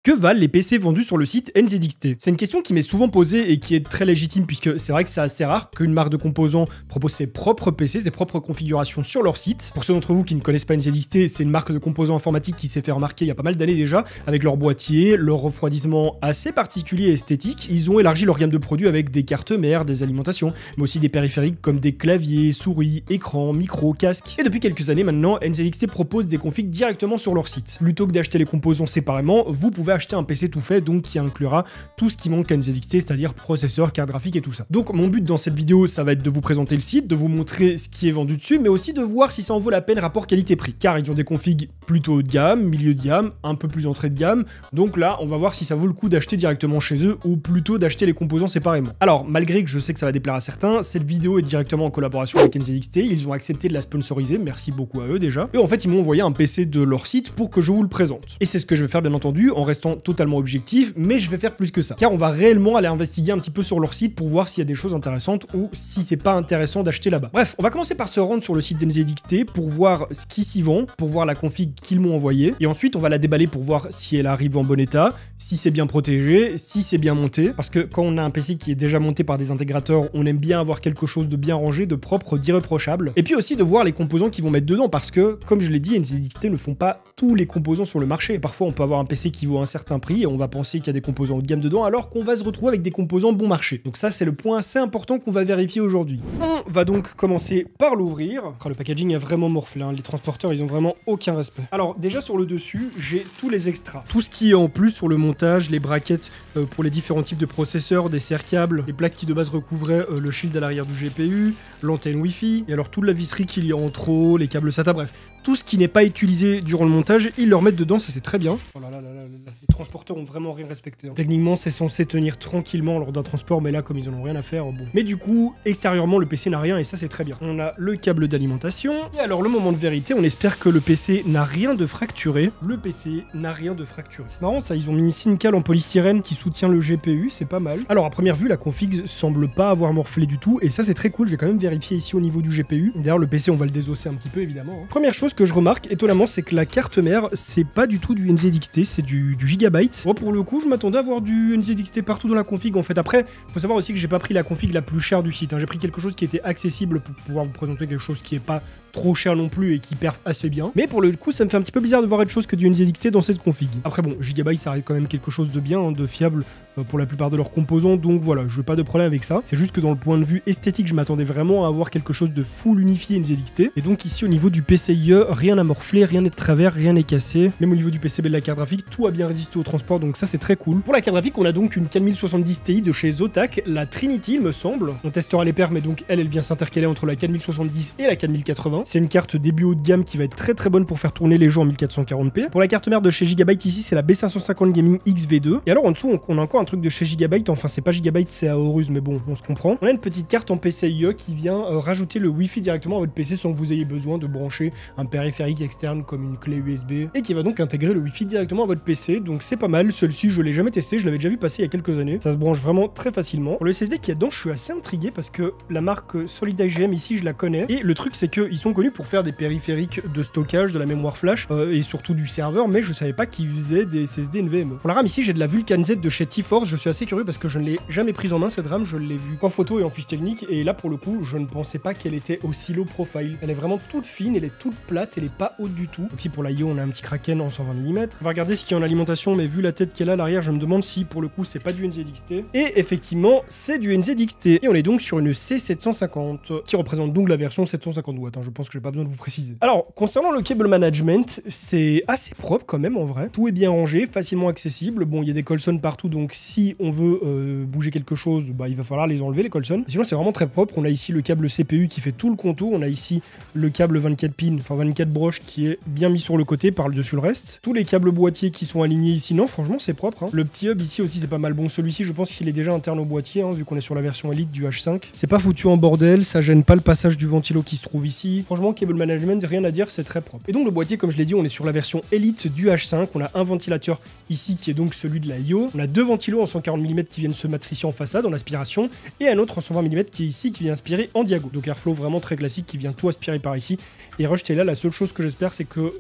Que valent les PC vendus sur le site NZXT? C'est une question qui m'est souvent posée et qui est très légitime puisque c'est vrai que c'est assez rare qu'une marque de composants propose ses propres PC, ses propres configurations sur leur site. Pour ceux d'entre vous qui ne connaissent pas NZXT, c'est une marque de composants informatiques qui s'est fait remarquer il y a pas mal d'années déjà avec leur boîtier, leur refroidissement assez particulier et esthétique. Ils ont élargi leur gamme de produits avec des cartes mères, des alimentations, mais aussi des périphériques comme des claviers, souris, écrans, micros, casques. Et depuis quelques années maintenant, NZXT propose des configs directement sur leur site. Plutôt que d'acheter les composants séparément, vous pouvez acheter un PC tout fait, donc qui inclura tout ce qui manque à NZXT, c'est-à-dire processeur, carte graphique et tout ça. Donc mon but dans cette vidéo, ça va être de vous présenter le site, de vous montrer ce qui est vendu dessus, mais aussi de voir si ça en vaut la peine rapport qualité-prix. Car ils ont des configs plutôt haut de gamme, milieu de gamme, un peu plus entrée de gamme, donc là on va voir si ça vaut le coup d'acheter directement chez eux ou plutôt d'acheter les composants séparément. Alors malgré que je sais que ça va déplaire à certains, cette vidéo est directement en collaboration avec NZXT, ils ont accepté de la sponsoriser, merci beaucoup à eux déjà. Et en fait ils m'ont envoyé un PC de leur site pour que je vous le présente. Et c'est ce que je vais faire bien entendu, en restant totalement objectif, mais je vais faire plus que ça. Car on va réellement aller investiguer un petit peu sur leur site pour voir s'il y a des choses intéressantes ou si c'est pas intéressant d'acheter là-bas. Bref, on va commencer par se rendre sur le site d'NZXT pour voir ce qui s'y vend, pour voir la config qu'ils m'ont envoyée, et ensuite on va la déballer pour voir si elle arrive en bon état, si c'est bien protégé, si c'est bien monté, parce que quand on a un PC qui est déjà monté par des intégrateurs, on aime bien avoir quelque chose de bien rangé, de propre, d'irréprochable, et puis aussi de voir les composants qu'ils vont mettre dedans, parce que, comme je l'ai dit, NZXT ne font pas tous les composants sur le marché. Parfois on peut avoir un PC qui vaut un certain prix, et on va penser qu'il y a des composants haut de gamme dedans, alors qu'on va se retrouver avec des composants bon marché. Donc ça, c'est le point assez important qu'on va vérifier aujourd'hui. On va donc commencer par l'ouvrir. Oh, le packaging est vraiment morflé, hein. Les transporteurs, ils ont vraiment aucun respect. Alors déjà sur le dessus, j'ai tous les extras. Tout ce qui est en plus sur le montage, les braquettes pour les différents types de processeurs, des serre-câbles, les plaques qui de base recouvraient le shield à l'arrière du GPU, l'antenne Wi-Fi, et alors toute la visserie qu'il y a en trop, les câbles SATA, bref. Tout ce qui n'est pas utilisé durant le montage, ils le remettent dedans, ça c'est très bien. Oh là là là là, les transporteurs ont vraiment rien respecté, hein. Techniquement, c'est censé tenir tranquillement lors d'un transport, mais là, comme ils en ont rien à faire, bon. Mais du coup, extérieurement, le PC n'a rien et ça c'est très bien. On a le câble d'alimentation. Et alors, le moment de vérité, on espère que le PC n'a rien de fracturé. Le PC n'a rien de fracturé. C'est marrant ça, ils ont mis ici une cale en polystyrène qui soutient le GPU, c'est pas mal. Alors, à première vue, la config semble pas avoir morflé du tout et ça c'est très cool. J'ai quand même vérifié ici au niveau du GPU. D'ailleurs, le PC, on va le désosser un petit peu évidemment, hein. Première chose que je remarque, étonnamment, c'est que la carte mère, c'est pas du tout du NZXT, c'est du Gigabyte. Bon, pour le coup, je m'attendais à avoir du NZXT partout dans la config. En fait, après, faut savoir aussi que j'ai pas pris la config la plus chère du site, hein. J'ai pris quelque chose qui était accessible pour pouvoir vous présenter quelque chose qui est pas trop cher non plus et qui perf assez bien. Mais pour le coup, ça me fait un petit peu bizarre de voir autre chose que du NZXT dans cette config. Après bon, Gigabyte, ça reste quand même quelque chose de bien, hein, de fiable pour la plupart de leurs composants, donc voilà, je n'ai pas de problème avec ça. C'est juste que dans le point de vue esthétique, je m'attendais vraiment à avoir quelque chose de full unifié NZXT. Et donc ici, au niveau du PCIe, rien n'a morflé, rien n'est de travers, rien n'est cassé. Même au niveau du PCB de la carte graphique, tout a bien résisté au transport, donc ça c'est très cool. Pour la carte graphique, on a donc une 4070 Ti de chez Zotac, la Trinity, il me semble. On testera les paires, mais donc elle vient s'intercaler entre la 4070 et la 4080. C'est une carte début haut de gamme qui va être très bonne pour faire tourner les jeux en 1440p. Pour la carte mère de chez Gigabyte, ici c'est la B550 Gaming XV2. Et alors en dessous, on a encore un truc de chez Gigabyte, enfin c'est pas Gigabyte, c'est Aorus, mais bon, on se comprend. On a une petite carte en PCIe qui vient rajouter le Wi-Fi directement à votre PC sans que vous ayez besoin de brancher un périphérique externe comme une clé USB et qui va donc intégrer le Wi-Fi directement à votre PC. Donc c'est pas mal. Celui-ci, je l'ai jamais testé, je l'avais déjà vu passer il y a quelques années. Ça se branche vraiment très facilement. Pour le SSD qu'il y a dedans, je suis assez intrigué parce que la marque Solid IGM ici, je la connais. Et le truc, c'est qu'ils sont connus pour faire des périphériques de stockage, de la mémoire flash et surtout du serveur, mais je savais pas qu'ils faisaient des SSD NVMe. Pour la RAM ici, j'ai de la Vulcan Z de chez T-Force. Je suis assez curieux parce que je ne l'ai jamais prise en main cette RAM, je l'ai vue en photo et en fiche technique et là pour le coup, je ne pensais pas qu'elle était aussi low profile. Elle est vraiment toute fine, elle est toute plate, elle est pas haute du tout. Donc ici pour la IO, on a un petit Kraken en 120 mm. On va regarder ce qu'il y a en alimentation, mais vu la tête qu'elle a à l'arrière, je me demande si pour le coup c'est pas du NZXT. Et effectivement, c'est du NZXT. Et on est donc sur une C750 qui représente donc la version 750 watts. Hein, je pense que j'ai pas besoin de vous préciser. Alors, concernant le cable management, c'est assez propre quand même en vrai. Tout est bien rangé, facilement accessible. Bon, il y a des Colson partout, donc si on veut bouger quelque chose, bah, il va falloir les enlever les Colson. Sinon, c'est vraiment très propre. On a ici le câble CPU qui fait tout le contour. On a ici le câble 24 pins, enfin 24 broches qui est bien mis sur le côté par-dessus le reste. Tous les câbles boîtiers qui sont alignés ici, non, franchement, c'est propre. Hein. Le petit hub ici aussi, c'est pas mal. Bon, celui-ci, je pense qu'il est déjà interne au boîtier, hein, vu qu'on est sur la version Elite du H5. C'est pas foutu en bordel, ça gêne pas le passage du ventilo qui se trouve ici. Franchement, cable management, rien à dire, c'est très propre. Et donc le boîtier, comme je l'ai dit, on est sur la version Elite du H5. On a un ventilateur ici qui est donc celui de la IO. On a deux ventilos en 140 mm qui viennent se matricier en façade, en aspiration, et un autre en 120 mm qui est ici, qui vient aspirer en diago. Donc airflow vraiment très classique qui vient tout aspirer par ici. Et Rush là, la seule chose que j'espère, c'est que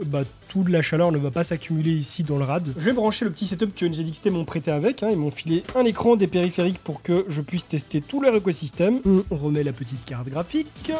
toute la chaleur ne va pas s'accumuler ici dans le rad. Je vais brancher le petit setup que NZXT m'ont prêté avec. Ils m'ont filé un écran, des périphériques pour que je puisse tester tout leur écosystème. On remet la petite carte graphique.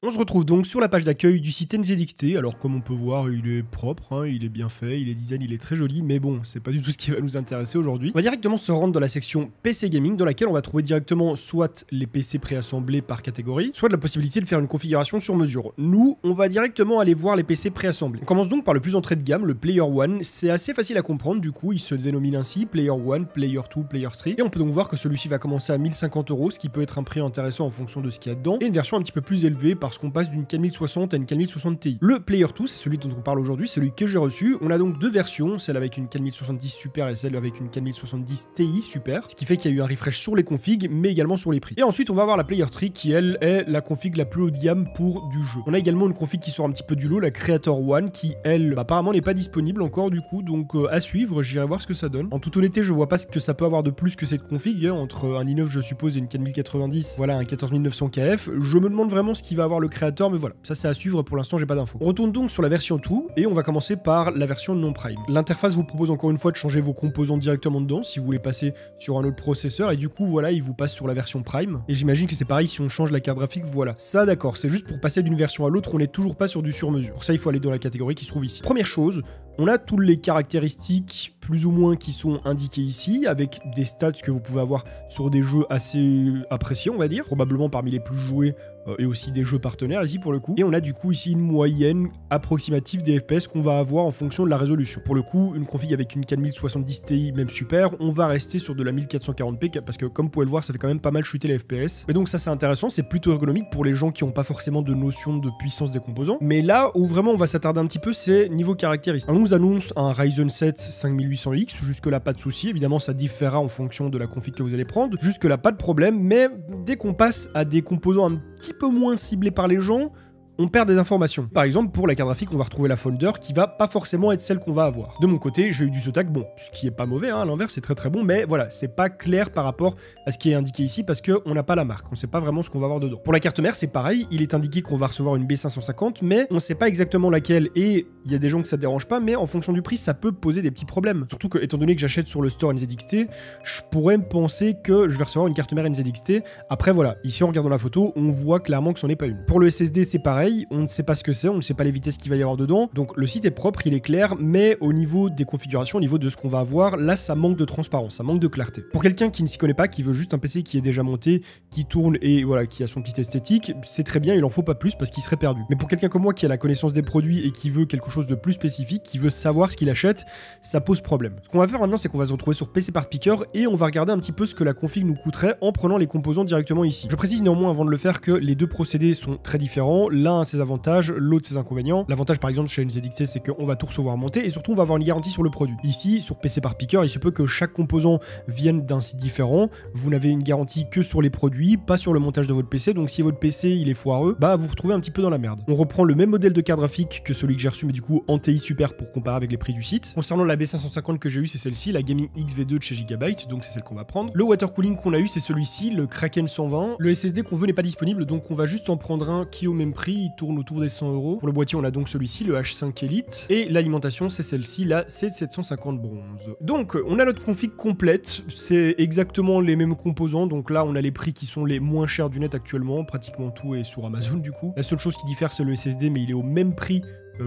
On se retrouve donc sur la page d'accueil du site NZXT. Alors comme on peut voir, il est propre, il est bien fait, il est design, il est très joli, mais bon, c'est pas du tout ce qui va nous intéresser aujourd'hui. On va directement se rendre dans la section PC Gaming, dans laquelle on va trouver directement soit les PC préassemblés par catégorie, soit de la possibilité de faire une configuration sur mesure. Nous, on va directement aller voir les PC préassemblés. On commence donc par le plus entrée de gamme, le Player One. C'est assez facile à comprendre, du coup, il se dénomine ainsi, Player One, Player 2, Player 3. Et on peut donc voir que celui-ci va commencer à 1050 €, ce qui peut être un prix intéressant en fonction de ce qu'il y a dedans, et une version un petit peu plus élevée parce qu'on passe d'une 4060 à une 4060 Ti. Le Player 2, c'est celui dont on parle aujourd'hui, celui que j'ai reçu. On a donc deux versions, celle avec une 4070 Super et celle avec une 4070 Ti Super, ce qui fait qu'il y a eu un refresh sur les configs, mais également sur les prix. Et ensuite, on va avoir la Player 3 qui, elle, est la config la plus haut de gamme pour du jeu. On a également une config qui sort un petit peu du lot, la Creator One, qui, elle, apparemment n'est pas disponible encore du coup, donc à suivre, j'irai voir ce que ça donne. En toute honnêteté, je vois pas ce que ça peut avoir de plus que cette config, entre un i9 je suppose et une 4090, voilà, un 14900 KF. Je me demande vraiment ce qu'il va avoir le Creator, mais voilà, ça c'est à suivre, pour l'instant j'ai pas d'infos. On retourne donc sur la version 2 et on va commencer par la version non prime. L'interface vous propose encore une fois de changer vos composants directement dedans si vous voulez passer sur un autre processeur, et du coup voilà, il vous passe sur la version prime, et j'imagine que c'est pareil si on change la carte graphique, voilà. Ça d'accord, c'est juste pour passer d'une version à l'autre, on n'est toujours pas sur du sur-mesure. Pour ça il faut aller dans la catégorie qui se trouve ici. Première chose, on a toutes les caractéristiques plus ou moins qui sont indiquées ici, avec des stats que vous pouvez avoir sur des jeux assez appréciés, on va dire, probablement parmi les plus joués, et aussi des jeux partenaires ici pour le coup. Et on a du coup ici une moyenne approximative des FPS qu'on va avoir en fonction de la résolution. Pour le coup, une config avec une 4070 Ti, même super, on va rester sur de la 1440p parce que comme vous pouvez le voir, ça fait quand même pas mal chuter les FPS. Mais donc ça c'est intéressant, c'est plutôt ergonomique pour les gens qui n'ont pas forcément de notion de puissance des composants. Mais là où vraiment on va s'attarder un petit peu, c'est niveau caractéristiques. On nous annonce un Ryzen 7 5800X, jusque là pas de souci, évidemment ça différera en fonction de la config que vous allez prendre. Jusque là pas de problème, mais dès qu'on passe à des composants un petit peu moins ciblés par les gens, on perd des informations. Par exemple, pour la carte graphique, on va retrouver la Founder qui va pas forcément être celle qu'on va avoir. De mon côté, j'ai eu du Zotac, bon, ce qui est pas mauvais, à l'inverse, c'est très très bon, mais voilà, c'est pas clair par rapport à ce qui est indiqué ici parce qu'on n'a pas la marque, on sait pas vraiment ce qu'on va avoir dedans. Pour la carte mère, c'est pareil, il est indiqué qu'on va recevoir une B550, mais on sait pas exactement laquelle, et il y a des gens que ça dérange pas, mais en fonction du prix, ça peut poser des petits problèmes. Surtout que, étant donné que j'achète sur le store NZXT, je pourrais me penser que je vais recevoir une carte mère NZXT. Après, voilà, ici en regardant la photo, on voit clairement que c'en est pas une. Pour le SSD, c'est pareil, on ne sait pas ce que c'est, on ne sait pas les vitesses qu'il va y avoir dedans, donc le site est propre, il est clair, mais au niveau des configurations, au niveau de ce qu'on va avoir, là ça manque de transparence, ça manque de clarté. Pour quelqu'un qui ne s'y connaît pas, qui veut juste un PC qui est déjà monté, qui tourne et voilà, qui a son petit esthétique, c'est très bien, il en faut pas plus parce qu'il serait perdu. Mais pour quelqu'un comme moi qui a la connaissance des produits et qui veut quelque chose de plus spécifique, qui veut savoir ce qu'il achète, ça pose problème. Ce qu'on va faire maintenant, c'est qu'on va se retrouver sur PC Part Picker et on va regarder un petit peu ce que la config nous coûterait en prenant les composants directement ici. Je précise néanmoins avant de le faire que les deux procédés sont très différents, l'un a ses avantages, l'autre ses inconvénients. L'avantage par exemple chez NZXT, c'est qu'on va tout recevoir monter et surtout on va avoir une garantie sur le produit. Ici sur PC Part Picker, il se peut que chaque composant vienne d'un site différent, vous n'avez une garantie que sur les produits, pas sur le montage de votre PC, donc si votre PC il est foireux, bah vous vous retrouvez un petit peu dans la merde. On reprend le même modèle de carte graphique que celui que j'ai reçu, mais du coup en TI Super pour comparer avec les prix du site. Concernant la B550 que j'ai eu, c'est celle-ci, la Gaming XV2 de chez Gigabyte, donc c'est celle qu'on va prendre. Le water cooling qu'on a eu, c'est celui-ci, le Kraken 120. Le SSD qu'on veut n'est pas disponible, donc on va juste en prendre un qui est au même prix, il tourne autour des 100 €. Pour le boîtier, on a donc celui-ci, le H5 Elite, et l'alimentation, c'est celle-ci, la C750 bronze. Donc, on a notre config complète, c'est exactement les mêmes composants, donc là, on a les prix qui sont les moins chers du net actuellement, pratiquement tout est sur Amazon du coup. La seule chose qui diffère, c'est le SSD, mais il est au même prix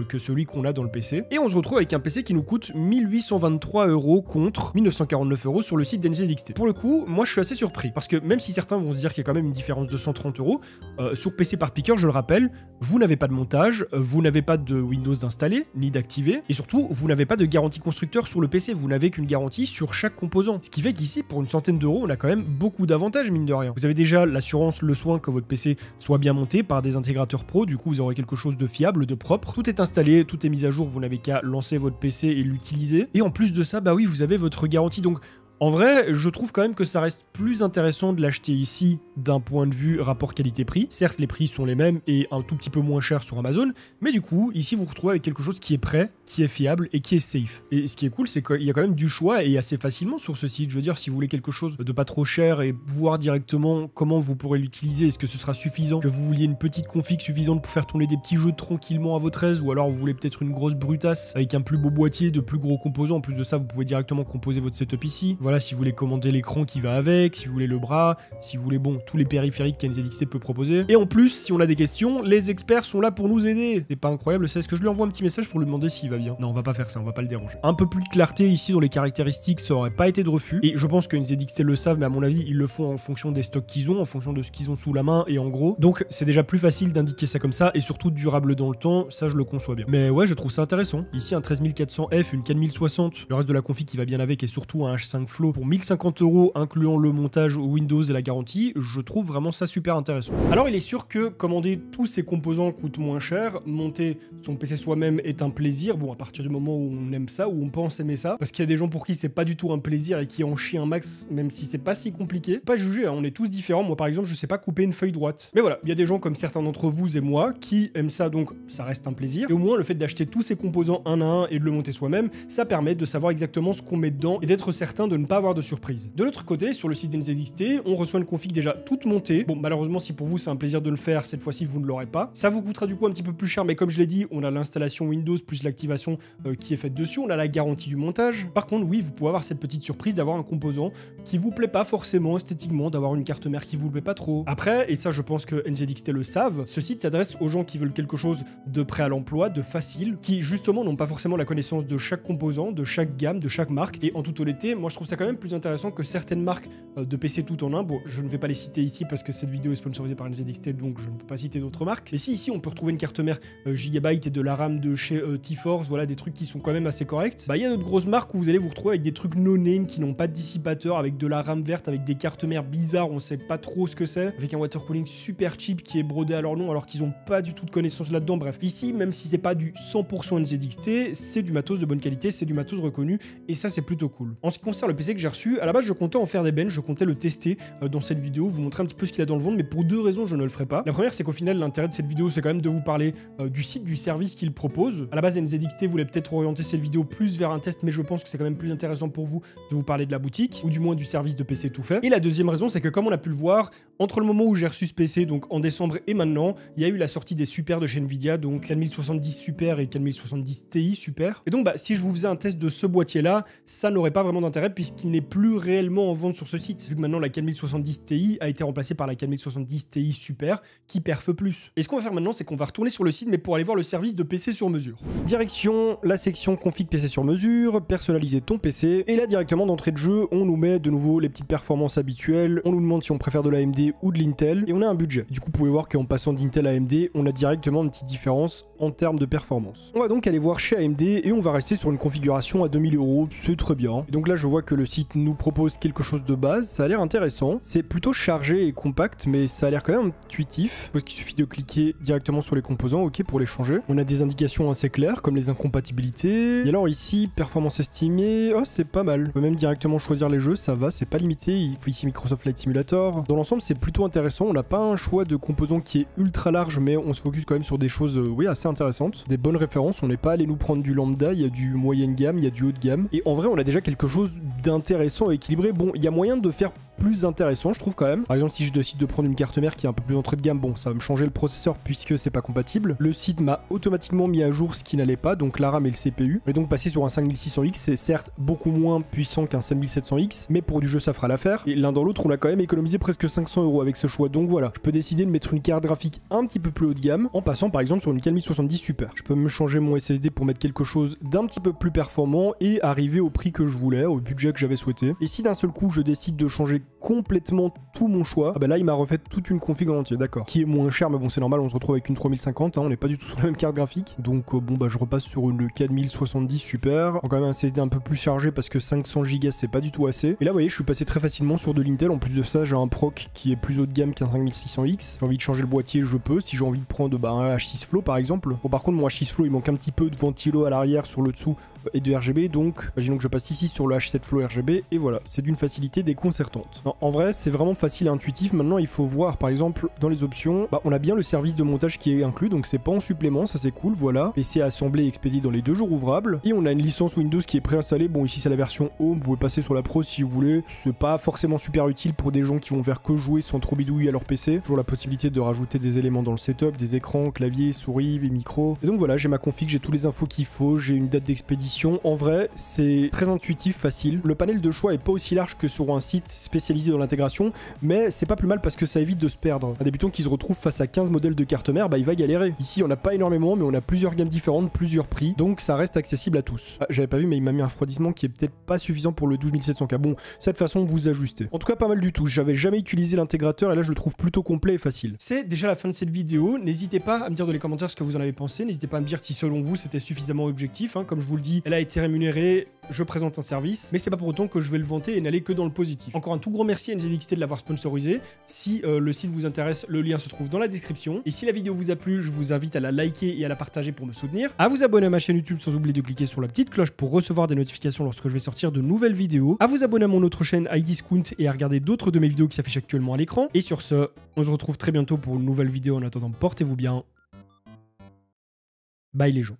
que celui qu'on a dans le PC. Et on se retrouve avec un PC qui nous coûte 1823 € contre 1949 € sur le site d'NZXT. Pour le coup, moi je suis assez surpris, parce que même si certains vont se dire qu'il y a quand même une différence de 130 €, sur PC Part Picker, je le rappelle, vous n'avez pas de montage, vous n'avez pas de Windows d'installer, ni d'activer, et surtout, vous n'avez pas de garantie constructeur sur le PC, vous n'avez qu'une garantie sur chaque composant. Ce qui fait qu'ici, pour une centaine d'euros, on a quand même beaucoup d'avantages, mine de rien. Vous avez déjà l'assurance, le soin que votre PC soit bien monté par des intégrateurs pro, du coup vous aurez quelque chose de fiable, de propre. Tout est installé, tout est mis à jour, vous n'avez qu'à lancer votre PC et l'utiliser. Et en plus de ça, bah oui, vous avez votre garantie. Donc en vrai, je trouve quand même que ça reste plus intéressant de l'acheter ici d'un point de vue rapport qualité-prix. Certes, les prix sont les mêmes et un tout petit peu moins cher sur Amazon, mais du coup, ici, vous vous retrouvez avec quelque chose qui est prêt, qui est fiable et qui est safe. Et ce qui est cool, c'est qu'il y a quand même du choix et assez facilement sur ce site. Je veux dire, si vous voulez quelque chose de pas trop cher et voir directement comment vous pourrez l'utiliser, est-ce que ce sera suffisant, que vous vouliez une petite config suffisante pour faire tourner des petits jeux tranquillement à votre aise, ou alors vous voulez peut-être une grosse brutasse avec un plus beau boîtier, de plus gros composants. En plus de ça, vous pouvez directement composer votre setup ici. Voilà, si vous voulez commander l'écran qui va avec, si vous voulez le bras, si vous voulez, bon, tous les périphériques qu'NZXT peut proposer. Et en plus, si on a des questions, les experts sont là pour nous aider. C'est pas incroyable, ça? Est-ce que je lui envoie un petit message pour lui demander s'il va bien? Non, on va pas faire ça, on va pas le déranger. Un peu plus de clarté ici dans les caractéristiques, ça aurait pas été de refus. Et je pense que NZXT le savent, mais à mon avis, ils le font en fonction des stocks qu'ils ont, en fonction de ce qu'ils ont sous la main et en gros. Donc, c'est déjà plus facile d'indiquer ça comme ça et surtout durable dans le temps, ça je le conçois bien. Mais ouais, je trouve ça intéressant. Ici, un 13400F, une 4060, le reste de la config qui va bien avec et surtout un H5 Flow pour 1050 €, incluant le montage Windows et la garantie, je trouve vraiment ça super intéressant. Alors il est sûr que commander tous ces composants coûte moins cher, monter son PC soi-même est un plaisir, bon à partir du moment où on aime ça, où on pense aimer ça, parce qu'il y a des gens pour qui c'est pas du tout un plaisir et qui en chient un max, même si c'est pas si compliqué. Pas juger, hein, on est tous différents, moi par exemple je sais pas couper une feuille droite. Mais voilà, il y a des gens comme certains d'entre vous et moi qui aiment ça, donc ça reste un plaisir. Et au moins le fait d'acheter tous ces composants un à un et de le monter soi-même, ça permet de savoir exactement ce qu'on met dedans et d'être certain de ne pas avoir de surprise. De l'autre côté, sur le site d'NZXT, on reçoit une config déjà toute montée. Bon, malheureusement, si pour vous c'est un plaisir de le faire, cette fois-ci vous ne l'aurez pas. Ça vous coûtera du coup un petit peu plus cher, mais comme je l'ai dit, on a l'installation Windows plus l'activation qui est faite dessus, on a la garantie du montage. Par contre, oui, vous pouvez avoir cette petite surprise d'avoir un composant qui vous plaît pas forcément esthétiquement, d'avoir une carte mère qui vous plaît pas trop. Après, et ça je pense que NZXT le savent, ce site s'adresse aux gens qui veulent quelque chose de prêt à l'emploi, de facile, qui justement n'ont pas forcément la connaissance de chaque composant, de chaque gamme, de chaque marque. Et en toute honnêteté, moi je trouve ça quand même plus intéressant que certaines marques de PC tout en un. Bon, je ne vais pas les citer ici parce que cette vidéo est sponsorisée par NZXT, donc je ne peux pas citer d'autres marques. Mais si ici on peut retrouver une carte mère Gigabyte et de la RAM de chez T-Force, voilà des trucs qui sont quand même assez corrects. Bah il y a d'autres grosses marques où vous allez vous retrouver avec des trucs no-name qui n'ont pas de dissipateur, avec de la RAM verte, avec des cartes mères bizarres, on sait pas trop ce que c'est, avec un water cooling super cheap qui est brodé à leur nom alors qu'ils ont pas du tout de connaissances là-dedans. Bref, ici même si c'est pas du 100% NZXT, c'est du matos de bonne qualité, c'est du matos reconnu et ça c'est plutôt cool. En ce qui concerne le PC que j'ai reçu, à la base je comptais en faire des benches, je comptais le tester dans cette vidéo, vous montrer un petit peu ce qu'il a dans le ventre, mais pour deux raisons je ne le ferai pas. La première c'est qu'au final l'intérêt de cette vidéo c'est quand même de vous parler du site, du service qu'il propose. À la base NZXT voulait peut-être orienter cette vidéo plus vers un test, mais je pense que c'est quand même plus intéressant pour vous de vous parler de la boutique, ou du moins du service de PC tout fait. Et la deuxième raison c'est que comme on a pu le voir, entre le moment où j'ai reçu ce PC, donc en décembre et maintenant, il y a eu la sortie des Super de chez Nvidia, donc 4070 Super et 4070 Ti Super. Et donc bah si je vous faisais un test de ce boîtier là, ça n'aurait pas vraiment d'intérêt puisqu'il n'est plus réellement en vente sur ce site, vu que maintenant la 4070 Ti a été remplacée par la 4070 Ti Super qui perfe plus. Et ce qu'on va faire maintenant, c'est qu'on va retourner sur le site, mais pour aller voir le service de PC sur mesure. Direction la section config PC sur mesure, personnaliser ton PC, et là directement d'entrée de jeu, on nous met de nouveau les petites performances habituelles, on nous demande si on préfère de l'AMD ou de l'Intel, et on a un budget. Du coup, vous pouvez voir qu'en passant d'Intel à AMD, on a directement une petite différence en termes de performance. On va donc aller voir chez AMD et on va rester sur une configuration à 2000 €, c'est très bien. Et donc là, je vois que le site nous propose quelque chose de base, ça a l'air intéressant. C'est plutôt chargé et compact, mais ça a l'air quand même intuitif, parce qu'il suffit de cliquer directement sur les composants, ok, pour les changer. On a des indications assez claires, comme les incompatibilités. Et alors ici, performance estimée, oh c'est pas mal. On peut même directement choisir les jeux, ça va, c'est pas limité. Ici Microsoft Flight Simulator. Dans l'ensemble, c'est plutôt intéressant. On n'a pas un choix de composants qui est ultra large, mais on se focus quand même sur des choses, oui, assez intéressantes. Des bonnes références, on n'est pas allé nous prendre du lambda, il y a du moyenne gamme, il y a du haut de gamme. Et en vrai, on a déjà quelque chose d'intéressant et équilibré. Bon, il y a moyen de faire plus intéressant, je trouve quand même. Par exemple, si je décide de prendre une carte mère qui est un peu plus entrée de gamme, bon, ça va me changer le processeur puisque c'est pas compatible. Le site m'a automatiquement mis à jour ce qui n'allait pas, donc la RAM et le CPU. Et donc passer sur un 5600X, c'est certes beaucoup moins puissant qu'un 7700X, mais pour du jeu ça fera l'affaire. Et l'un dans l'autre, on a quand même économisé presque 500 € avec ce choix. Donc voilà, je peux décider de mettre une carte graphique un petit peu plus haut de gamme en passant par exemple sur une 4070 Super. Je peux me changer mon SSD pour mettre quelque chose d'un petit peu plus performant et arriver au prix que je voulais, au budget que j'avais souhaité. Et si d'un seul coup je décide de changer complètement tout mon choix, ah bah là il m'a refait toute une config en entier, d'accord. Qui est moins cher, mais bon c'est normal, on se retrouve avec une 3050, hein, on n'est pas du tout sur la même carte graphique. Donc bon bah je repasse sur une 4070 Super. Quand même un SSD un peu plus chargé parce que 500 Go c'est pas du tout assez. Et là vous voyez je suis passé très facilement sur de l'Intel. En plus de ça j'ai un proc qui est plus haut de gamme qu'un 5600X. J'ai envie de changer le boîtier, je peux. Si j'ai envie de prendre un H6 Flow par exemple. Bon par contre mon H6 Flow il manque un petit peu de ventilo à l'arrière sur le dessous et de RGB, donc imaginons que je passe ici sur le H7 Flow RGB et voilà, c'est d'une facilité déconcertante. Non, en vrai c'est vraiment facile et intuitif. Maintenant il faut voir par exemple dans les options, on a bien le service de montage qui est inclus, donc c'est pas en supplément, ça c'est cool, voilà. PC assemblé et expédié dans les 2 jours ouvrables, et on a une licence Windows qui est préinstallée. Bon ici c'est la version Home, vous pouvez passer sur la Pro si vous voulez, c'est pas forcément super utile pour des gens qui vont faire que jouer sans trop bidouiller à leur PC. Toujours la possibilité de rajouter des éléments dans le setup, des écrans, clavier, souris, et micro. Et donc voilà, j'ai ma config, j'ai tous les infos qu'il faut, j'ai une date d'expédition. En vrai, c'est très intuitif, facile. Le panel de choix est pas aussi large que sur un site spécialisé dans l'intégration, mais c'est pas plus mal parce que ça évite de se perdre. Un débutant qui se retrouve face à 15 modèles de carte mère, il va galérer. Ici, on n'a pas énormément, mais on a plusieurs gammes différentes, plusieurs prix, donc ça reste accessible à tous. J'avais pas vu, mais il m'a mis un refroidissement qui est peut-être pas suffisant pour le 12700K. Bon, cette façon, vous ajustez. En tout cas, pas mal du tout. J'avais jamais utilisé l'intégrateur et là, je le trouve plutôt complet et facile. C'est déjà la fin de cette vidéo. N'hésitez pas à me dire dans les commentaires ce que vous en avez pensé. N'hésitez pas à me dire si selon vous, c'était suffisamment objectif. Comme je vous le dis, elle a été rémunérée, je présente un service, mais c'est pas pour autant que je vais le vanter et n'aller que dans le positif. Encore un tout grand merci à NZXT de l'avoir sponsorisé. Si le site vous intéresse, le lien se trouve dans la description. Et si la vidéo vous a plu, je vous invite à la liker et à la partager pour me soutenir, à vous abonner à ma chaîne YouTube sans oublier de cliquer sur la petite cloche pour recevoir des notifications lorsque je vais sortir de nouvelles vidéos, à vous abonner à mon autre chaîne iDiscount et à regarder d'autres de mes vidéos qui s'affichent actuellement à l'écran. Et sur ce, on se retrouve très bientôt pour une nouvelle vidéo. En attendant, portez-vous bien. Bye les gens.